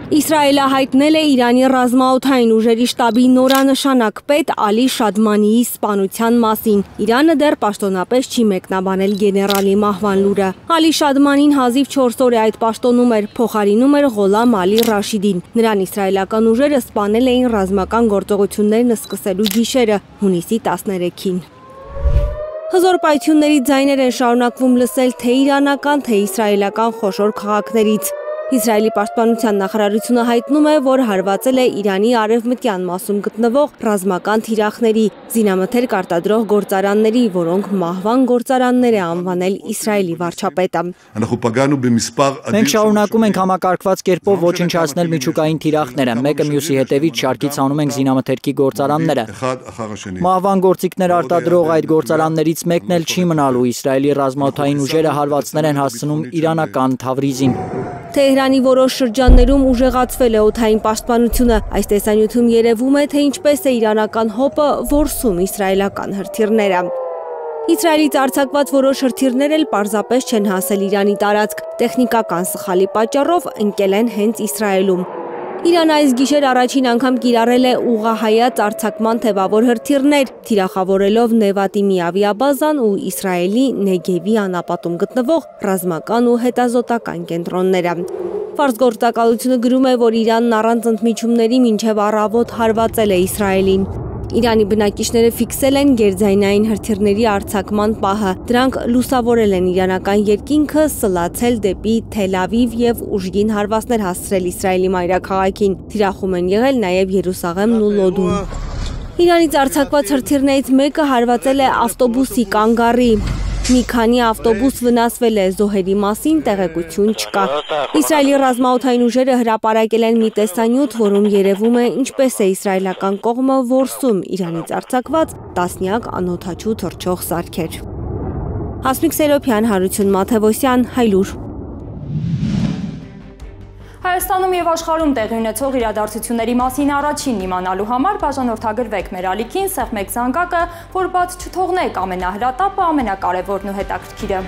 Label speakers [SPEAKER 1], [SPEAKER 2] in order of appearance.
[SPEAKER 1] Իսրայելը հայտնել է Իրանի ռազմաօդային ուժերի շտաբի նորանշանակ պետ Ալի Շադմանիի սպանության մասին։ Իրանը դեռ պաշտոնապես չի մեկնաբանել գեներալի մահվան լուրը։ Ալի Շադմանին հազիվ 4 օր է այդ պաշտոնում էր, փոխարինում էր Ղոլամ Ալի Ռաշիդին։ Նրան իսրայելական ուժերը սպանել էին ռազմական գործողություններն սկսելու գիշերը, հունիսի 13-ին։ Հզոր պայթյունների ձայներ են շարունակվում լսել թե իրանական, թե իսրայելական խոշոր քաղաքներից։ Իսրայելի պաշտպանության նախարարությունը հայտնում է, որ հարվածել է Իրանի արևմտյան մասում գտնվող ռազմական թիրախների, զինամթերք արտադրող գործարանների, որոնք մահվան գործարաններ է անվանել Իսրայելի վարչապետը։
[SPEAKER 2] Մենք շարունակում ենք համակարգված կերպով ոչնչացնել միջուկային թիրախները, մեկը մյուսի հետևից շարքից անում ենք զինամթերքի գործարանները։ Մահվան գործիքներ արտադրող այդ գործարաններից մեկն էլ չի մնալու, Իսրայելի ռազմաօդային ուժերը հարվածներ են հասցնում իրանական Թավրիզին։
[SPEAKER 1] Թեհրանի որոշ շրջաններում ուժեղացվել է օդային պաշտպանությունը։ Այս տեսանյութում երևում է, թե ինչպես է իրանական հոպը որսում իսրայելական հրթիռները։ Իսրայելից արձակված որոշ հրթիռներ էլ պարզապես չեն հասել Իրանի տարածք, տեխնիկական սխալի պատճառով ընկել են հենց Իսրայելում։ Իրանը այս գիշեր առաջին անգամ կիրառել է ուղղահայաց արձակման թևավոր հրթիռներ, թիրախավորելով Նևատիմի ավիաբազան ու Իսրայելի Նեգևի անապատում գտնվող ռազմական ու հետազոտական կենտրոնները։ Ֆարս գործակալությունը գրում է, որ Իրանն առանց ընդմիջումների մինչև առավոտ հարվածել է Իսրայելին։ Իրանի բնակիչները ֆիքսել են գերձայնային հրթիռների արձակման պահը։ Դրանք լուսավորել են իրանական երկինքը, սլացել դեպի Թել Ավիվ եւ ուժգին հարվածներ հասցրել Իսրայելի մայրաքաղաքին։ Թիրախում են եղել նաեւ Երուսաղեմն ու Լոդուն։ Իրանից արձակված հրթիռներից մեկը հարվածել է ավտոբուսի կանգառի։ Մի քանի ավտոբուս վնասվել է, զոհերի մասին տեղեկություն չկա։ Իսրայելի ռազմաօդային ուժերը հրապարակել են մի տեսանյութ, որում երևում է ինչպես է իսրայելական կողմը որսում Իրանից արձակված տասնյակ անօդաչու թռչող սարքեր։ Հասմիկ Սերոբյան, Հարություն Մաթևոսյան, Հայլուր։
[SPEAKER 3] Հայաստանում եւ աշխարհում տեղի ունեցող իրադարձությունների մասին առաջին իմանալու համար բաժանորդագրվեք մեր ալիքին, սեղմեք զանգակը, որ բաց չթողնեք ամենահրատապը, ամենակարևորն ու հետաքրքիրը։